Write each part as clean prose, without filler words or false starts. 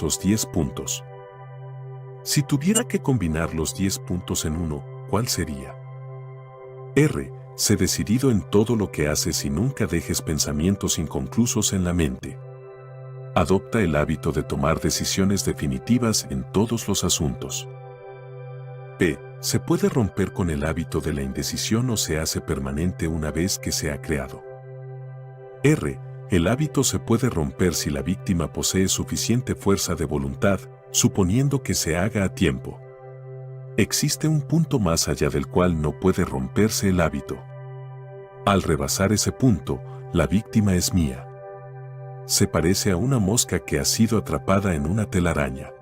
esos 10 puntos. Si tuviera que combinar los 10 puntos en uno, ¿cuál sería? R. Sé decidido en todo lo que haces y nunca dejes pensamientos inconclusos en la mente. Adopta el hábito de tomar decisiones definitivas en todos los asuntos. P. Se puede romper con el hábito de la indecisión o se hace permanente una vez que se ha creado. R. El hábito se puede romper si la víctima posee suficiente fuerza de voluntad, suponiendo que se haga a tiempo. Existe un punto más allá del cual no puede romperse el hábito. Al rebasar ese punto, la víctima es mía. Se parece a una mosca que ha sido atrapada en una telaraña.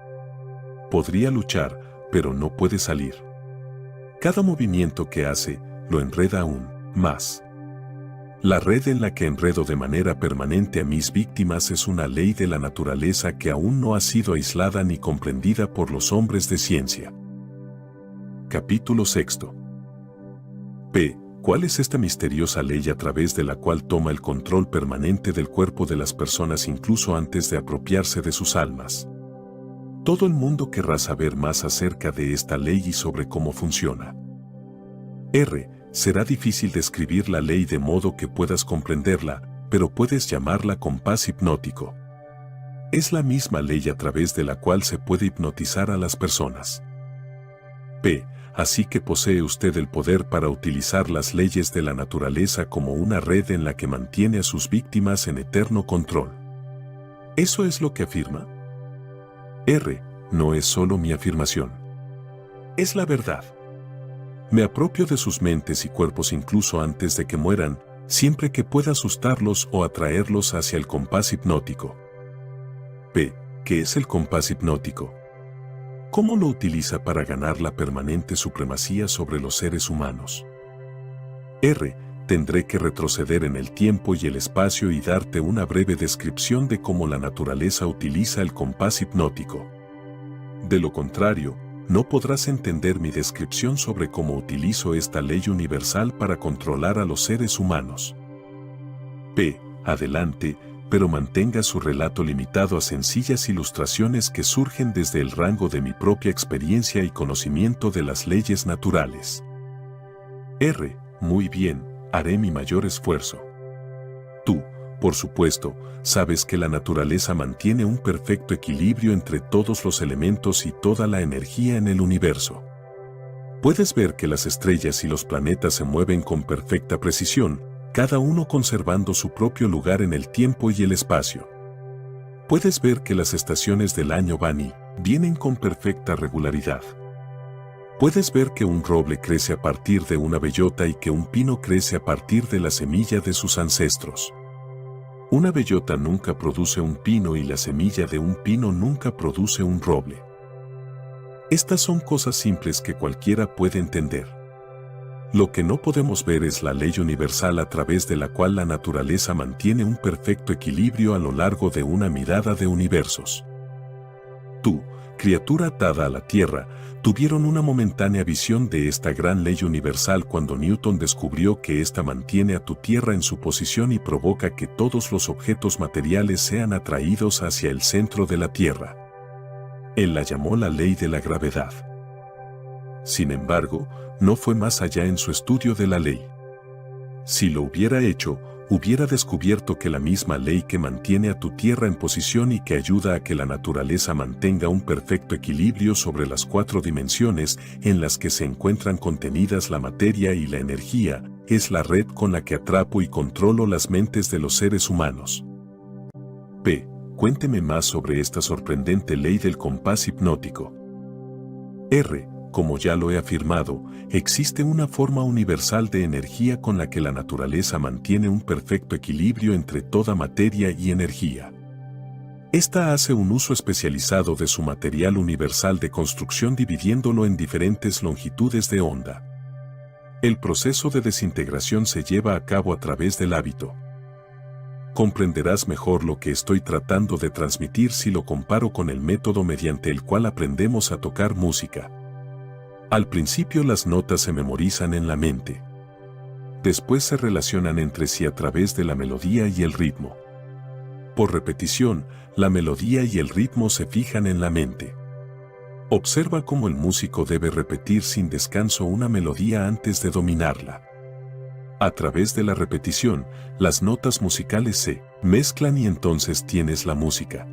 Podría luchar, pero no puede salir. Cada movimiento que hace, lo enreda aún más. La red en la que enredo de manera permanente a mis víctimas es una ley de la naturaleza que aún no ha sido aislada ni comprendida por los hombres de ciencia. Capítulo 6. P. ¿Cuál es esta misteriosa ley a través de la cual toma el control permanente del cuerpo de las personas incluso antes de apropiarse de sus almas? Todo el mundo querrá saber más acerca de esta ley y sobre cómo funciona. R. Será difícil describir la ley de modo que puedas comprenderla, pero puedes llamarla compás hipnótico. Es la misma ley a través de la cual se puede hipnotizar a las personas. P. Así que posee usted el poder para utilizar las leyes de la naturaleza como una red en la que mantiene a sus víctimas en eterno control. ¿Eso es lo que afirma? R. No es solo mi afirmación. Es la verdad. Me apropio de sus mentes y cuerpos incluso antes de que mueran, siempre que pueda asustarlos o atraerlos hacia el compás hipnótico. P. ¿Qué es el compás hipnótico? ¿Cómo lo utiliza para ganar la permanente supremacía sobre los seres humanos? R. Tendré que retroceder en el tiempo y el espacio y darte una breve descripción de cómo la naturaleza utiliza el compás hipnótico. De lo contrario, no podrás entender mi descripción sobre cómo utilizo esta ley universal para controlar a los seres humanos. P. Adelante, pero mantenga su relato limitado a sencillas ilustraciones que surgen desde el rango de mi propia experiencia y conocimiento de las leyes naturales. R. Muy bien, haré mi mayor esfuerzo. Tú, por supuesto, sabes que la naturaleza mantiene un perfecto equilibrio entre todos los elementos y toda la energía en el universo. Puedes ver que las estrellas y los planetas se mueven con perfecta precisión, cada uno conservando su propio lugar en el tiempo y el espacio. Puedes ver que las estaciones del año van y vienen con perfecta regularidad. Puedes ver que un roble crece a partir de una bellota y que un pino crece a partir de la semilla de sus ancestros. Una bellota nunca produce un pino y la semilla de un pino nunca produce un roble. Estas son cosas simples que cualquiera puede entender. Lo que no podemos ver es la ley universal a través de la cual la naturaleza mantiene un perfecto equilibrio a lo largo de una mirada de universos. Tú, criatura atada a la tierra, tuvieron una momentánea visión de esta gran ley universal cuando Newton descubrió que ésta mantiene a tu tierra en su posición y provoca que todos los objetos materiales sean atraídos hacia el centro de la tierra. Él la llamó la ley de la gravedad. Sin embargo, no fue más allá en su estudio de la ley. Si lo hubiera hecho, hubiera descubierto que la misma ley que mantiene a tu tierra en posición y que ayuda a que la naturaleza mantenga un perfecto equilibrio sobre las 4 dimensiones en las que se encuentran contenidas la materia y la energía, es la red con la que atrapo y controlo las mentes de los seres humanos. P. Cuénteme más sobre esta sorprendente ley del compás hipnótico. R. Como ya lo he afirmado, existe una forma universal de energía con la que la naturaleza mantiene un perfecto equilibrio entre toda materia y energía. Esta hace un uso especializado de su material universal de construcción dividiéndolo en diferentes longitudes de onda. El proceso de desintegración se lleva a cabo a través del hábito. Comprenderás mejor lo que estoy tratando de transmitir si lo comparo con el método mediante el cual aprendemos a tocar música. Al principio las notas se memorizan en la mente. Después se relacionan entre sí a través de la melodía y el ritmo. Por repetición, la melodía y el ritmo se fijan en la mente. Observa cómo el músico debe repetir sin descanso una melodía antes de dominarla. A través de la repetición, las notas musicales se mezclan y entonces tienes la música.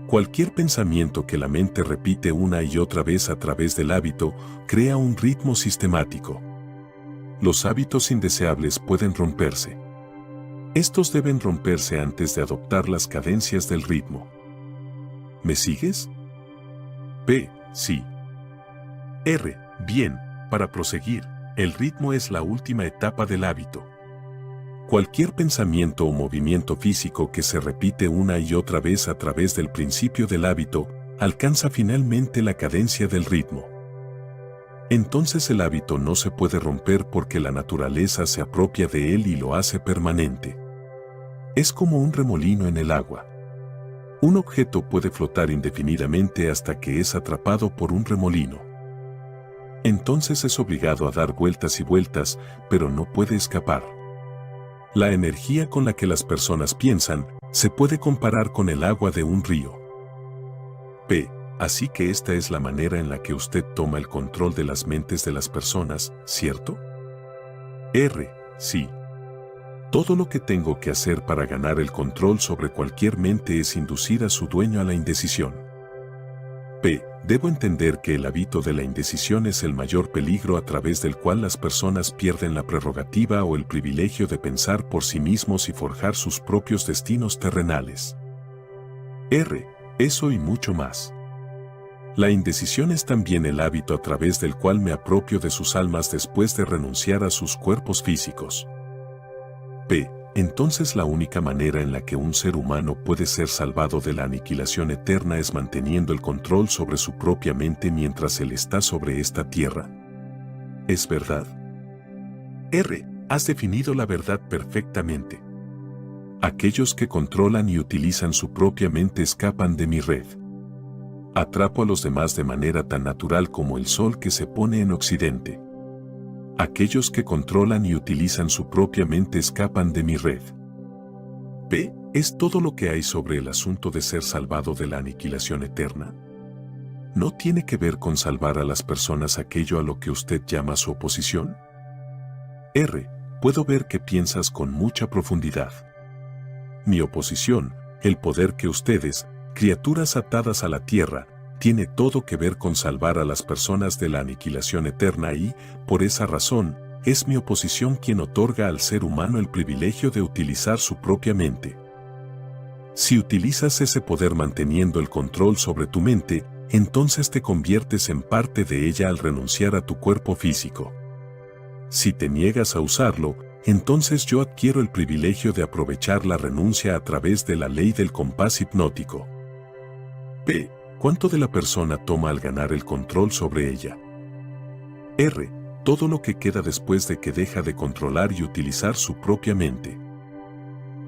Cualquier pensamiento que la mente repite una y otra vez a través del hábito crea un ritmo sistemático. Los hábitos indeseables pueden romperse. Estos deben romperse antes de adoptar las cadencias del ritmo. ¿Me sigues? P. Sí. R. Bien, para proseguir, el ritmo es la última etapa del hábito. Cualquier pensamiento o movimiento físico que se repite una y otra vez a través del principio del hábito, alcanza finalmente la cadencia del ritmo. Entonces el hábito no se puede romper porque la naturaleza se apropia de él y lo hace permanente. Es como un remolino en el agua. Un objeto puede flotar indefinidamente hasta que es atrapado por un remolino. Entonces es obligado a dar vueltas y vueltas, pero no puede escapar. La energía con la que las personas piensan se puede comparar con el agua de un río. P. Así que esta es la manera en la que usted toma el control de las mentes de las personas, ¿cierto? R. Sí. Todo lo que tengo que hacer para ganar el control sobre cualquier mente es inducir a su dueño a la indecisión. P. Debo entender que el hábito de la indecisión es el mayor peligro a través del cual las personas pierden la prerrogativa o el privilegio de pensar por sí mismos y forjar sus propios destinos terrenales. R. Eso y mucho más. La indecisión es también el hábito a través del cual me apropio de sus almas después de renunciar a sus cuerpos físicos. P. Entonces la única manera en la que un ser humano puede ser salvado de la aniquilación eterna es manteniendo el control sobre su propia mente mientras él está sobre esta tierra. ¿Es verdad? R. Has definido la verdad perfectamente. Aquellos que controlan y utilizan su propia mente escapan de mi red. Atrapo a los demás de manera tan natural como el sol que se pone en occidente. Aquellos que controlan y utilizan su propia mente escapan de mi red. P. ¿Es todo lo que hay sobre el asunto de ser salvado de la aniquilación eterna? ¿No tiene que ver con salvar a las personas aquello a lo que usted llama su oposición? R. Puedo ver que piensas con mucha profundidad. Mi oposición, el poder que ustedes, criaturas atadas a la tierra, tiene todo que ver con salvar a las personas de la aniquilación eterna y, por esa razón, es mi oposición quien otorga al ser humano el privilegio de utilizar su propia mente. Si utilizas ese poder manteniendo el control sobre tu mente, entonces te conviertes en parte de ella al renunciar a tu cuerpo físico. Si te niegas a usarlo, entonces yo adquiero el privilegio de aprovechar la renuncia a través de la ley del compás hipnótico. P. ¿Cuánto de la persona toma al ganar el control sobre ella? R. Todo lo que queda después de que deja de controlar y utilizar su propia mente.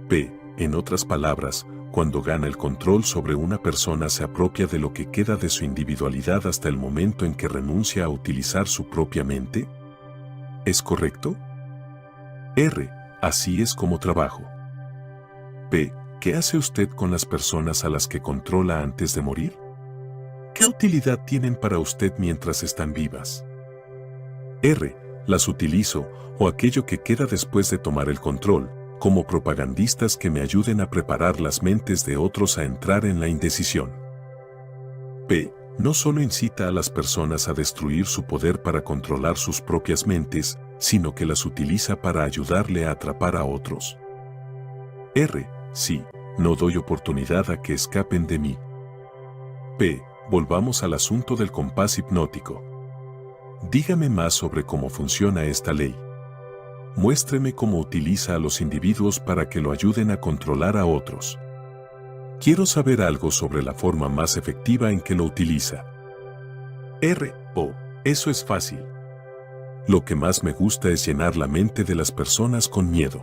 P. En otras palabras, cuando gana el control sobre una persona se apropia de lo que queda de su individualidad hasta el momento en que renuncia a utilizar su propia mente. ¿Es correcto? R. Así es como trabajo. P. ¿Qué hace usted con las personas a las que controla antes de morir? ¿Qué utilidad tienen para usted mientras están vivas? R. Las utilizo, o aquello que queda después de tomar el control, como propagandistas que me ayuden a preparar las mentes de otros a entrar en la indecisión. P. No solo incita a las personas a destruir su poder para controlar sus propias mentes, sino que las utiliza para ayudarle a atrapar a otros. R. Sí, no doy oportunidad a que escapen de mí. P. Volvamos al asunto del compás hipnótico. Dígame más sobre cómo funciona esta ley. Muéstreme cómo utiliza a los individuos para que lo ayuden a controlar a otros. Quiero saber algo sobre la forma más efectiva en que lo utiliza. R. Oh, eso es fácil. Lo que más me gusta es llenar la mente de las personas con miedo.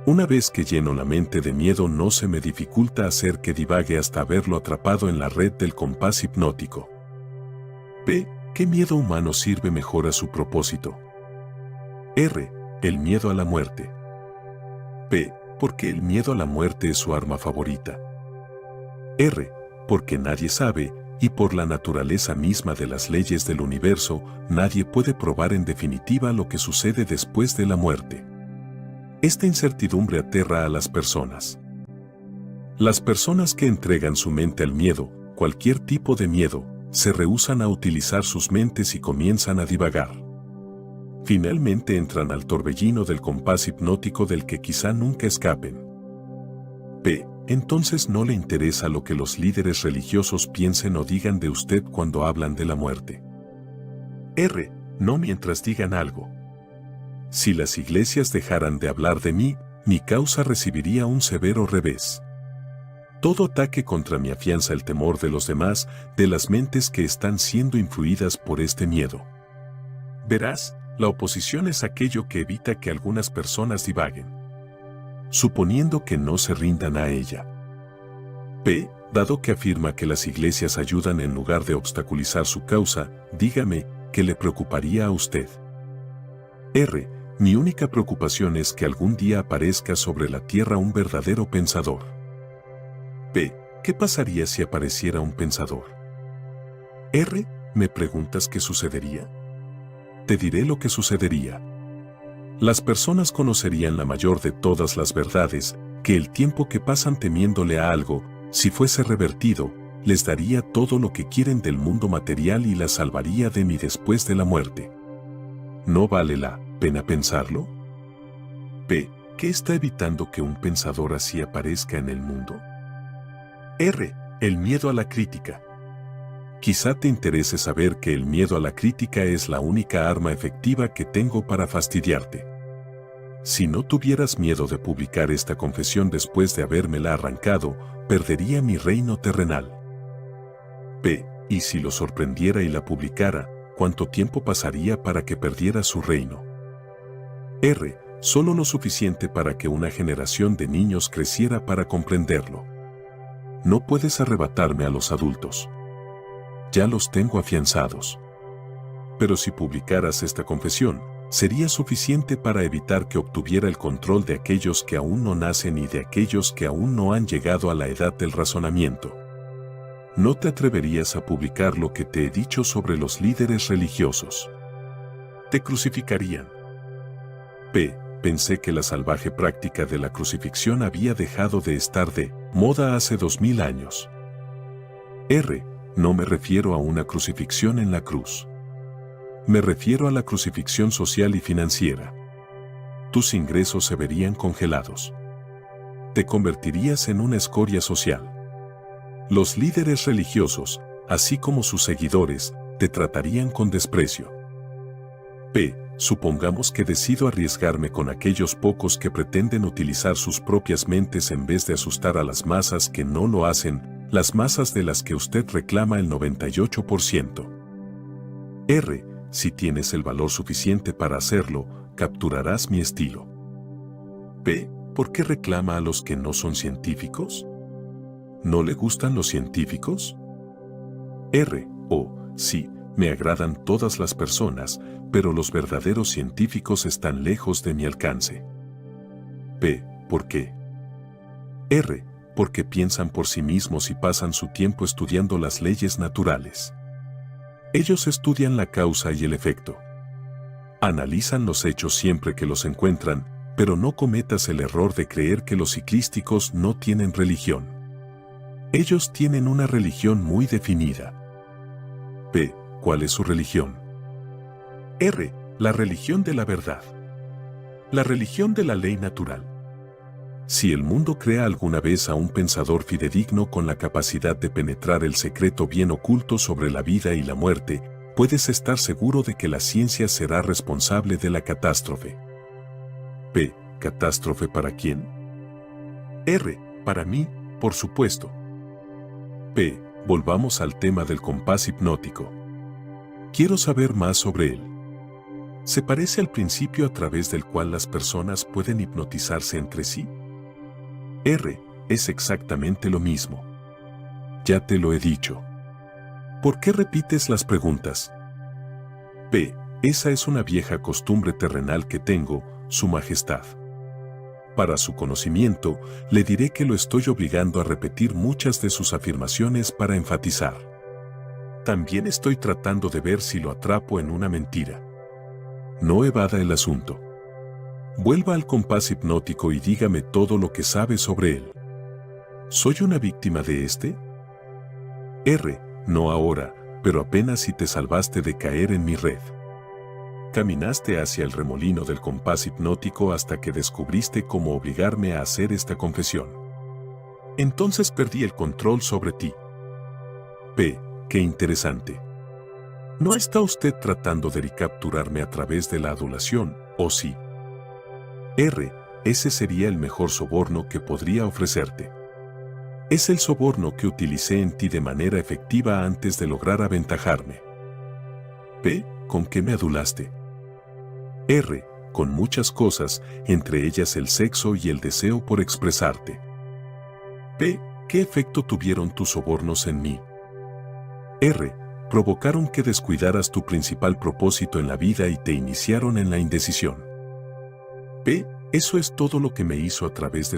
Una vez que lleno la mente de miedo no se me dificulta hacer que divague hasta haberlo atrapado en la red del compás hipnótico. P. ¿Qué miedo humano sirve mejor a su propósito? R. El miedo a la muerte. P. porque el miedo a la muerte es su arma favorita. R. Porque nadie sabe, y por la naturaleza misma de las leyes del universo, nadie puede probar en definitiva lo que sucede después de la muerte. Esta incertidumbre aterra a las personas. Las personas que entregan su mente al miedo, cualquier tipo de miedo, se rehúsan a utilizar sus mentes y comienzan a divagar. Finalmente entran al torbellino del compás hipnótico del que quizá nunca escapen. P. Entonces no le interesa lo que los líderes religiosos piensen o digan de usted cuando hablan de la muerte. R. No mientras digan algo. Si las iglesias dejaran de hablar de mí, mi causa recibiría un severo revés. Todo ataque contra mí afianza el temor de los demás, de las mentes que están siendo influidas por este miedo. Verás, la oposición es aquello que evita que algunas personas divaguen, suponiendo que no se rindan a ella. P. Dado que afirma que las iglesias ayudan en lugar de obstaculizar su causa, dígame, ¿qué le preocuparía a usted? R. Mi única preocupación es que algún día aparezca sobre la tierra un verdadero pensador. P. ¿Qué pasaría si apareciera un pensador? R. ¿Me preguntas qué sucedería? Te diré lo que sucedería. Las personas conocerían la mayor de todas las verdades, que el tiempo que pasan temiéndole a algo, si fuese revertido, les daría todo lo que quieren del mundo material y las salvaría de mí después de la muerte. ¿No vale la pena pensarlo? P. ¿Qué está evitando que un pensador así aparezca en el mundo? R. El miedo a la crítica. Quizá te interese saber que el miedo a la crítica es la única arma efectiva que tengo para fastidiarte. Si no tuvieras miedo de publicar esta confesión después de habérmela arrancado, perdería mi reino terrenal. P. Y si lo sorprendiera y la publicara, ¿cuánto tiempo pasaría para que perdiera su reino? R. Solo lo suficiente para que una generación de niños creciera para comprenderlo. No puedes arrebatarme a los adultos. Ya los tengo afianzados. Pero si publicaras esta confesión, sería suficiente para evitar que obtuviera el control de aquellos que aún no nacen y de aquellos que aún no han llegado a la edad del razonamiento. No te atreverías a publicar lo que te he dicho sobre los líderes religiosos. Te crucificarían. P. Pensé que la salvaje práctica de la crucifixión había dejado de estar de moda hace 2000 años. R. No me refiero a una crucifixión en la cruz. Me refiero a la crucifixión social y financiera. Tus ingresos se verían congelados. Te convertirías en una escoria social. Los líderes religiosos, así como sus seguidores, te tratarían con desprecio. P. Supongamos que decido arriesgarme con aquellos pocos que pretenden utilizar sus propias mentes en vez de asustar a las masas que no lo hacen, las masas de las que usted reclama el 98%. R. Si tienes el valor suficiente para hacerlo, capturarás mi estilo. P. ¿Por qué reclama a los que no son científicos? ¿No le gustan los científicos? R. Sí, me agradan todas las personas, pero los verdaderos científicos están lejos de mi alcance. P. ¿Por qué? R. Porque piensan por sí mismos y pasan su tiempo estudiando las leyes naturales. Ellos estudian la causa y el efecto. Analizan los hechos siempre que los encuentran, pero no cometas el error de creer que los ciclísticos no tienen religión. Ellos tienen una religión muy definida. P. ¿Cuál es su religión? R. La religión de la verdad. La religión de la ley natural. Si el mundo crea alguna vez a un pensador fidedigno con la capacidad de penetrar el secreto bien oculto sobre la vida y la muerte, puedes estar seguro de que la ciencia será responsable de la catástrofe. P. ¿Catástrofe para quién? R. Para mí, por supuesto. P. Volvamos al tema del compás hipnótico. Quiero saber más sobre él. ¿Se parece al principio a través del cual las personas pueden hipnotizarse entre sí? R. Es exactamente lo mismo. Ya te lo he dicho. ¿Por qué repites las preguntas? P. Esa es una vieja costumbre terrenal que tengo, Su Majestad. Para su conocimiento, le diré que lo estoy obligando a repetir muchas de sus afirmaciones para enfatizar. También estoy tratando de ver si lo atrapo en una mentira. No evada el asunto. Vuelva al compás hipnótico y dígame todo lo que sabe sobre él. ¿Soy una víctima de este? R. No ahora, pero apenas si te salvaste de caer en mi red. Caminaste hacia el remolino del compás hipnótico hasta que descubriste cómo obligarme a hacer esta confesión. Entonces perdí el control sobre ti. P. Qué interesante. ¿No está usted tratando de recapturarme a través de la adulación, o sí? R. Ese sería el mejor soborno que podría ofrecerte. Es el soborno que utilicé en ti de manera efectiva antes de lograr aventajarme. P. ¿Con qué me adulaste? R. Con muchas cosas, entre ellas el sexo y el deseo por expresarte. P. ¿Qué efecto tuvieron tus sobornos en mí? R. Provocaron que descuidaras tu principal propósito en la vida y te iniciaron en la indecisión. P. Eso es todo lo que me hizo a través de